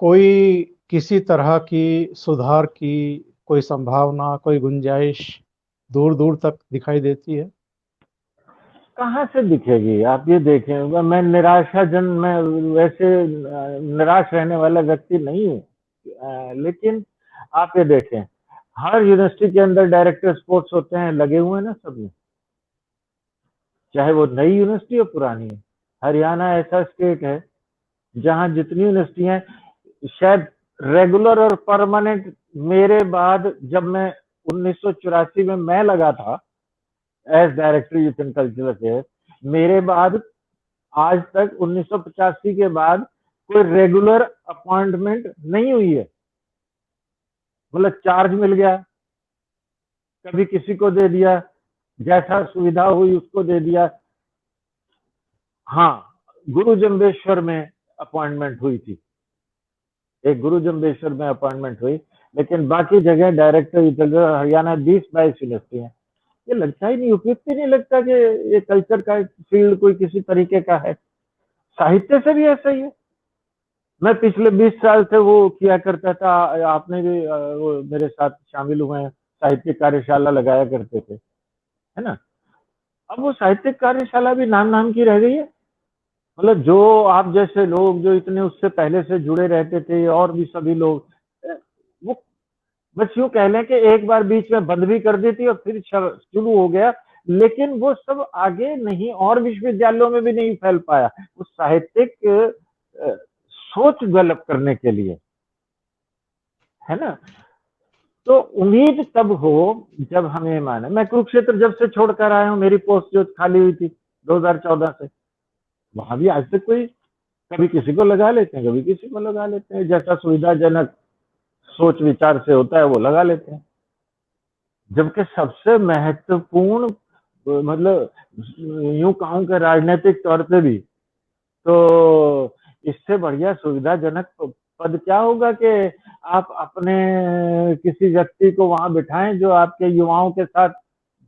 कोई किसी तरह की सुधार की कोई संभावना, कोई गुंजाइश दूर-दूर तक दिखाई देती है? कहाँ से दिखेगी? आप ये देखें, मैं निराशाजन, मैं वैसे निराश रहने वाला व्यक्ति नहीं हूँ, लेकिन आप ये देखें, हर यूनिवर्सिटी के अंदर डायरेक्टर स्पोर्ट्स होते हैं, लगे हुए हैं ना सब में, चाहे वो नई यूनिवर्सिटी हो पुरानी है। हरियाणा ऐसा स्टेट है जहाँ जितनी यूनिवर्सिटी हैं, शायद रेगुलर और परमानेंट, मेरे बाद जब मैं 1984 में मैं लगा था as director youth and cultural affair, मेरे बाद आज तक 1985 के बाद कोई रेगुलर अपॉइंटमेंट नहीं हुई है। मतलब चार्ज मिल गया, कभी किसी को दे दिया, जैसा सुविधा हुई उसको दे दिया। हाँ, गुरु जम्बेश्वर में अपॉइंटमेंट हुई थी, एक गुरु जम्बेश्वर में अपॉइंटमेंट हुई, लेकिन बाकी जगह डायरेक्टर हरियाणा 20-22 यूनिवर्सिटी है। ये लगता ही नहीं, उपयुक्त ही नहीं लगता कि ये कल्चर का फील्ड कोई किसी तरीके का है। साहित्य से भी ऐसा ही है। मैं पिछले 20 साल से वो किया करता था, आपने भी वो मेरे साथ शामिल हुए हैं, साहित्यिक कार्यशाला लगाया करते थे, है ना? अब वो साहित्यिक कार्यशाला भी नाम नाम की रह गई है। मतलब जो आप जैसे लोग जो इतने उससे पहले से जुड़े रहते थे और भी सभी लोग, वो बस यूं कह लें कि एक बार बीच में बंद भी कर दी थी और फिर शुरू हो गया, लेकिन वो सब आगे नहीं, और विश्वविद्यालयों में भी नहीं फैल पाया उस साहित्यिक सोच डेवलप करने के लिए, है ना? तो उम्मीद तब हो जब हमें माने। मैं कुरुक्षेत्र जब से छोड़कर आया हूँ, मेरी पोस्ट जो खाली हुई थी 2014 से, वहां भी आज तक कोई, कभी किसी को लगा लेते हैं, कभी किसी को लगा लेते हैं, जैसा सुविधाजनक सोच विचार से होता है वो लगा लेते हैं। जबकि सबसे महत्वपूर्ण, मतलब यूं कहूं कि राजनीतिक तौर पे भी, तो इससे बढ़िया सुविधाजनक पद क्या होगा कि आप अपने किसी व्यक्ति को वहां बिठाएं जो आपके युवाओं के साथ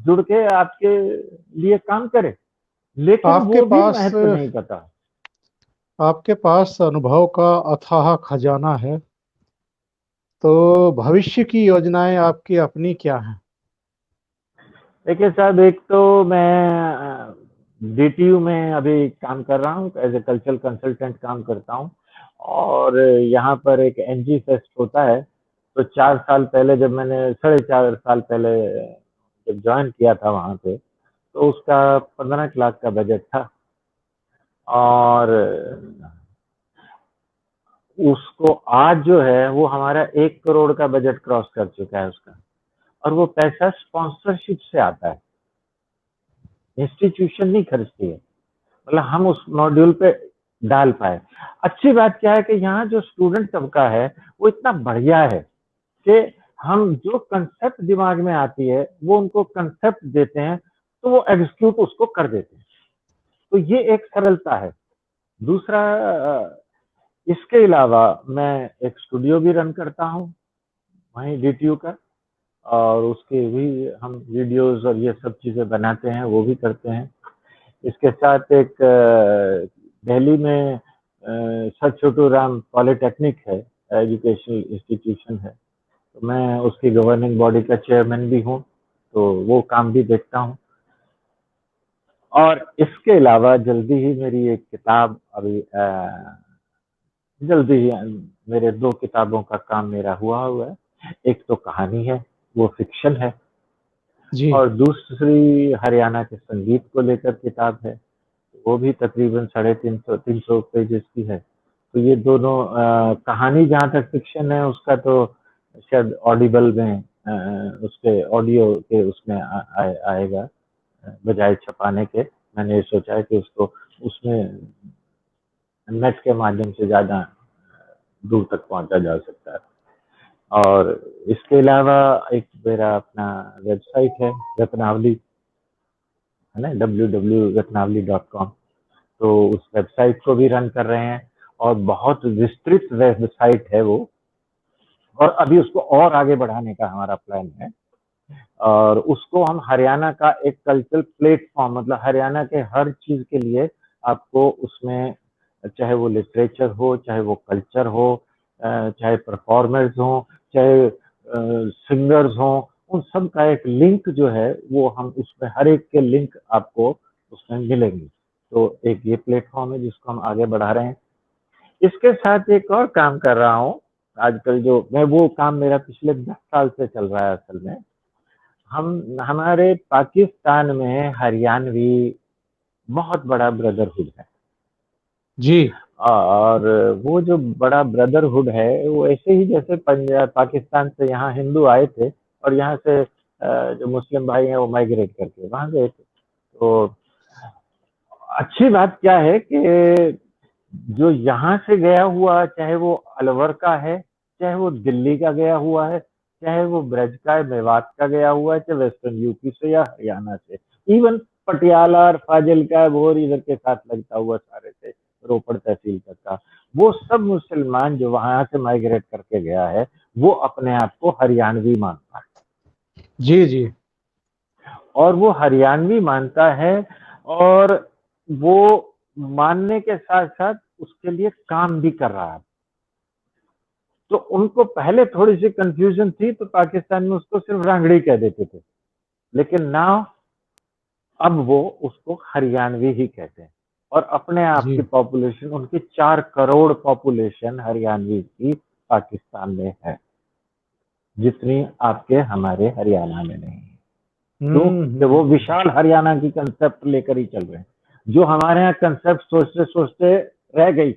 जुड़ के आपके लिए काम करे, लेकिन आपके वो भी पास महत्व नहीं पता। आपके पास अनुभव का अथाह खजाना है, तो भविष्य की योजनाएं आपकी अपनी क्या हैं? देखिए साहब, एक तो मैं डीटीयू में अभी काम कर रहा हूँ, एज ए कल्चरल कंसल्टेंट काम करता हूँ। और यहाँ पर एक एनजी फेस्ट होता है, तो 4 साल पहले जब मैंने, 4.5 साल पहले जब ज्वाइन किया था वहाँ पे, तो उसका 15 लाख का बजट था। और उसको आज जो है वो हमारा 1 करोड़ का बजट क्रॉस कर चुका है उसका। और वो पैसा स्पॉन्सरशिप से आता है, इंस्टीट्यूशन नहीं खर्चती है। मतलब हम उस मॉड्यूल पे डाल पाए। अच्छी बात क्या है कि यहाँ जो स्टूडेंट तबका है वो इतना बढ़िया है कि हम जो कंसेप्ट दिमाग में आती है वो उनको कंसेप्ट देते हैं, तो वो एग्जीक्यूट उसको कर देते हैं। तो ये एक सरलता है। दूसरा, इसके अलावा मैं एक स्टूडियो भी रन करता हूँ वहीं डीटीयू का, और उसके भी हम वीडियोस और ये सब चीजें बनाते हैं, वो भी करते हैं। इसके साथ एक दिल्ली में सर छोटू राम पॉलिटेक्निक है, एजुकेशनल इंस्टीट्यूशन है, तो मैं उसकी गवर्निंग बॉडी का चेयरमैन भी हूँ, तो वो काम भी देखता हूँ। और इसके अलावा जल्दी ही मेरी एक किताब अभी जल्दी ही मेरे 2 किताबों का काम मेरा हुआ हुआ है। एक तो कहानी है, वो फिक्शन है, जी। और दूसरी हरियाणा के संगीत को लेकर किताब है, वो भी तकरीबन 350 पेजेस की है। तो ये दोनों, कहानी जहाँ तक फिक्शन है उसका तो शायद ऑडिबल में, उसके ऑडियो के उसमें आएगा, बजाय छपाने के। मैंने ये सोचा है कि उसको उसमें नेट के माध्यम से ज़्यादा दूर तक पहुंचा जा सकता है। और इसके अलावा एक मेरा अपना वेबसाइट है, रत्नावली, है ना, www.ratnavali.com। तो उस वेबसाइट को भी रन कर रहे हैं, और बहुत विस्तृत वेबसाइट है वो, और अभी उसको और आगे बढ़ाने का हमारा प्लान है। और उसको हम हरियाणा का एक कल्चरल प्लेटफॉर्म, मतलब हरियाणा के हर चीज के लिए आपको उसमें, चाहे वो लिटरेचर हो, चाहे वो कल्चर हो, चाहे परफॉर्मर्स हों, चाहे सिंगर्स हों, उन सब का एक लिंक जो है वो हम उसमें हर एक के लिंक आपको उसमें मिलेंगे। तो एक ये प्लेटफॉर्म है जिसको हम आगे बढ़ा रहे हैं। इसके साथ एक और काम कर रहा हूँ आजकल, जो मैं वो काम मेरा पिछले 10 साल से चल रहा है असल में। हमारे पाकिस्तान में हरियाणवी बहुत बड़ा ब्रदरहुड है, जी और वो जो बड़ा ब्रदरहुड है वो ऐसे ही जैसे पंजाब पाकिस्तान से यहाँ हिंदू आए थे और यहाँ से जो मुस्लिम भाई हैं वो माइग्रेट करके वहाँ गए थे। तो अच्छी बात क्या है कि जो यहाँ से गया हुआ, चाहे वो अलवर का है, चाहे वो दिल्ली का गया हुआ है, चाहे वो ब्रज का है, मेवात का गया हुआ है, चाहे वेस्टर्न यूपी से या हरियाणा से, इवन पटियाला और फाजिल्का और इधर के साथ लगता हुआ सारे से रोपड़ तहसील तक का, वो सब मुसलमान जो वहां से माइग्रेट करके गया है वो अपने आप को हरियाणवी मानता है। जी जी। और वो हरियाणवी मानता है, और वो मानने के साथ साथ उसके लिए काम भी कर रहा है। तो उनको पहले थोड़ी सी कंफ्यूजन थी, तो पाकिस्तान में उसको सिर्फ रांगड़ी कह देते थे, लेकिन नाउ अब वो उसको हरियाणवी ही कहते हैं। और अपने आप जी की पॉपुलेशन, उनकी 4 करोड़ पॉपुलेशन हरियाणवी की पाकिस्तान में है, जितनी आपके हमारे हरियाणा में नहीं है। क्यों कि वो हम्म। विशाल हरियाणा की कंसेप्ट लेकर ही चल रहे हैं। जो हमारे यहाँ कंसेप्ट सोचते सोचते रह गई,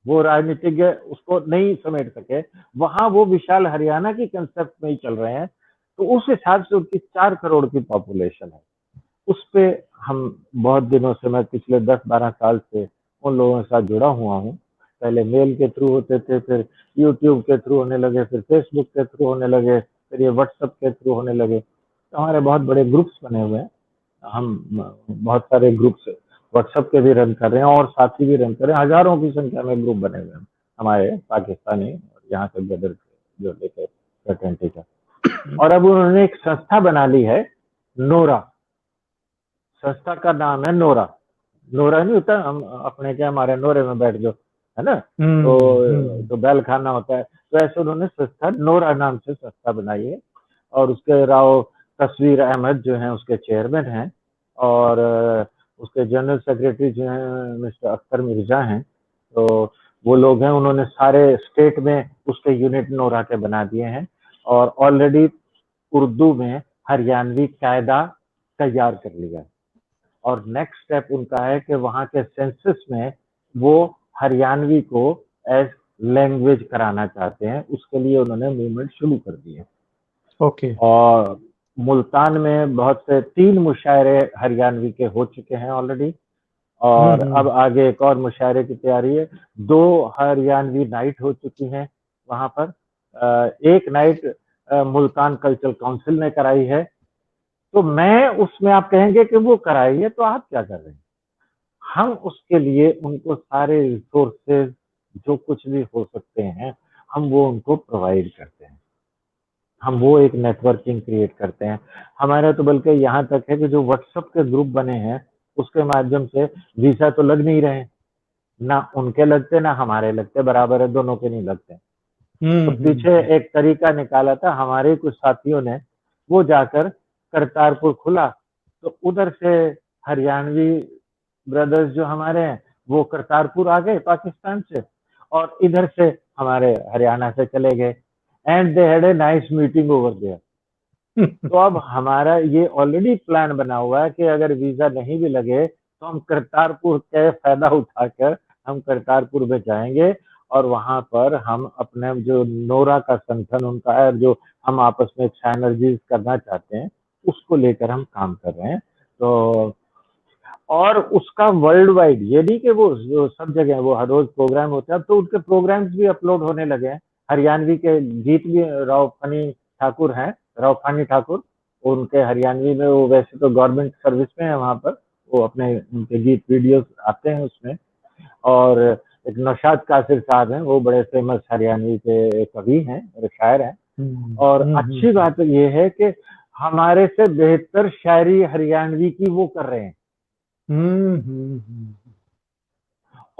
वो राजनीतिज्ञ उसको नहीं समेट सके, वहां वो विशाल हरियाणा की कंसेप्ट में ही चल रहे हैं। तो उस हिसाब से उनकी 4 करोड़ की पॉपुलेशन है। उस पे हम बहुत दिनों से, मैं पिछले 10-12 साल से उन लोगों के साथ जुड़ा हुआ हूँ। पहले मेल के थ्रू होते थे, फिर यूट्यूब के थ्रू होने लगे, फिर फेसबुक के थ्रू होने लगे, फिर ये व्हाट्सएप के थ्रू होने लगे। तो हमारे बहुत बड़े ग्रुप्स बने हुए हैं। हम बहुत सारे ग्रुप्स व्हाट्सएप के भी रन कर रहे हैं और साथी भी रन कर रहे हैं। हजारों की संख्या में ग्रुप बने हुए हैं हमारे पाकिस्तानी और यहाँ के ब्रदर जो लेकर फ्रेटर्निटी का। और अब उन्होंने एक संस्था बना ली है, नोरा। संस्था का नाम है नोरा। नोरा नहीं होता हम अपने क्या, हमारे नोरे में बैठ जाओ, है ना, तो बैल खाना होता है, तो ऐसे उन्होंने संस्था नोरा नाम से संस्था बनाई है। और उसके राव तस्वीर अहमद जो हैं उसके चेयरमैन हैं, और उसके जनरल सेक्रेटरी जो हैं मिस्टर अख्तर मिर्जा हैं। तो वो लोग हैं, उन्होंने सारे स्टेट में उसके यूनिट नोरा के बना दिए हैं, और ऑलरेडी उर्दू में हरियाणवी कायदा तैयार कर लिया है। और नेक्स्ट स्टेप उनका है कि वहाँ के सेंसस में वो हरियाणवी को एज लैंग्वेज कराना चाहते हैं। उसके लिए उन्होंने मूवमेंट शुरू कर दी है। ओके। और मुल्तान में बहुत से 3 मुशायरे हरियाणवी के हो चुके हैं ऑलरेडी, और अब आगे एक और मुशायरे की तैयारी है। 2 हरियाणवी नाइट हो चुकी हैं वहाँ पर। एक नाइट मुल्तान कल्चरल काउंसिल ने कराई है। तो मैं उसमें, आप कहेंगे कि वो कराई है तो आप क्या कर रहे हैं? हम उसके लिए उनको सारे रिसोर्सेज जो कुछ भी हो सकते हैं, हम वो उनको प्रोवाइड करते हैं। हम वो एक नेटवर्किंग क्रिएट करते हैं। हमारा तो बल्कि यहाँ तक है कि जो व्हाट्सएप के ग्रुप बने हैं उसके माध्यम से वीजा तो लग नहीं रहे, ना उनके लगते ना हमारे लगते, बराबर है, दोनों के नहीं लगते। तो पीछे एक तरीका निकाला था हमारे कुछ साथियों ने, वो जाकर करतारपुर खुला, तो उधर से हरियाणवी ब्रदर्स जो हमारे हैं वो करतारपुर आ गए पाकिस्तान से, और इधर से हमारे हरियाणा से चले गए, and they had a nice meeting over there. तो अब हमारा ये ऑलरेडी प्लान बना हुआ है कि अगर वीजा नहीं भी लगे तो हम करतारपुर का फायदा उठाकर हम करतारपुर में जाएंगे, और वहां पर हम अपने जो नोरा का संगठन उनका है, जो हम आपस में साइनर्जीज करना चाहते हैं, उसको लेकर हम काम कर रहे हैं। तो और उसका वर्ल्ड वाइड, ये नहीं कि वो जो सब जगह वो हर रोज प्रोग्राम होता है, अब तो उनके प्रोग्राम्स भी अपलोड होने लगे हैं। हरियाणवी के गीत भी, राव फनी ठाकुर हैं, राव फानी ठाकुर, उनके हरियाणवी में, वो वैसे तो गवर्नमेंट सर्विस में है वहां पर, वो अपने उनके गीत वीडियोस आते हैं उसमें। और एक नौशाद कासिर साहब हैं, वो बड़े फेमस हरियाणवी के कवि हैं और शायर हैं। और अच्छी बात ये है कि हमारे से बेहतर शायरी हरियाणवी की वो कर रहे हैं।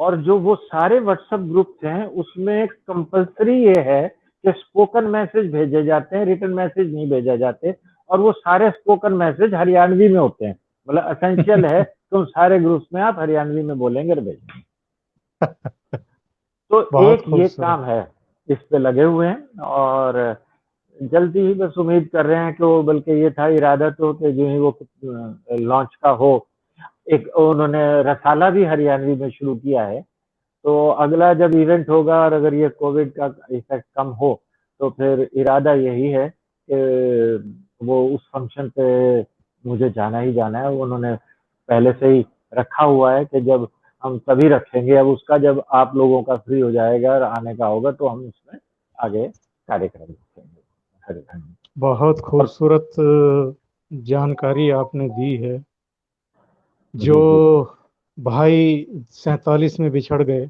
और जो वो सारे व्हाट्सएप ग्रुप्स हैं उसमें एक कंपलसरी ये है कि स्पोकन मैसेज भेजे जाते हैं, रिटन मैसेज नहीं भेजे जाते, और वो सारे स्पोकन मैसेज हरियाणवी में होते हैं। मतलब असेंशियल है कि उन सारे ग्रुप्स में आप हरियाणवी में बोलेंगे और भेजेंगे। तो बहुत एक ये खूबसूरत। काम है, इस पे लगे हुए हैं, और जल्दी ही बस उम्मीद कर रहे हैं कि वो, बल्कि ये था इरादा तो कि जो ही वो लॉन्च का हो, एक उन्होंने रसाला भी हरियाणवी में शुरू किया है। तो अगला जब इवेंट होगा और अगर ये कोविड का इफेक्ट कम हो तो फिर इरादा यही है कि वो उस फंक्शन पे मुझे जाना ही जाना है। उन्होंने पहले से ही रखा हुआ है कि जब हम तभी रखेंगे, अब उसका जब आप लोगों का फ्री हो जाएगा और आने का होगा तो हम उसमें आगे कार्यक्रम रखेंगे। धन्यवाद। बहुत और खूबसूरत जानकारी आपने दी है। जो जी जी भाई 47 में बिछड़ गए,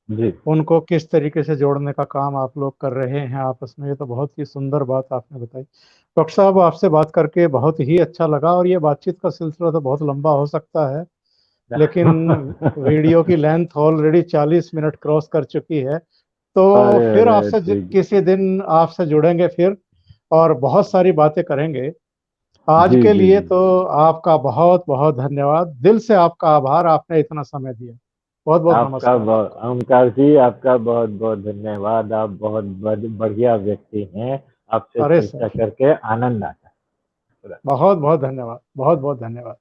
जी उनको किस तरीके से जोड़ने का काम आप लोग कर रहे हैं आपस में, ये तो बहुत ही सुंदर बात आपने बताई। डॉक्टर साहब, आपसे बात करके बहुत ही अच्छा लगा, और ये बातचीत का सिलसिला तो बहुत लंबा हो सकता है, लेकिन वीडियो की लेंथ ऑलरेडी 40 मिनट क्रॉस कर चुकी है। तो अरे फिर अरे आपसे ठीक। किसी दिन आपसे जुड़ेंगे फिर, और बहुत सारी बातें करेंगे। आज जी के जी लिए जी। तो आपका बहुत बहुत धन्यवाद, दिल से आपका आभार, आपने इतना समय दिया। बहुत बहुत आपका नमस्कार आपका। ओमकार जी, आपका बहुत बहुत धन्यवाद। आप बहुत बढ़िया व्यक्ति हैं। आपसे अरे चर्चा सर, करके आनंद आता है। बहुत बहुत धन्यवाद, बहुत बहुत धन्यवाद।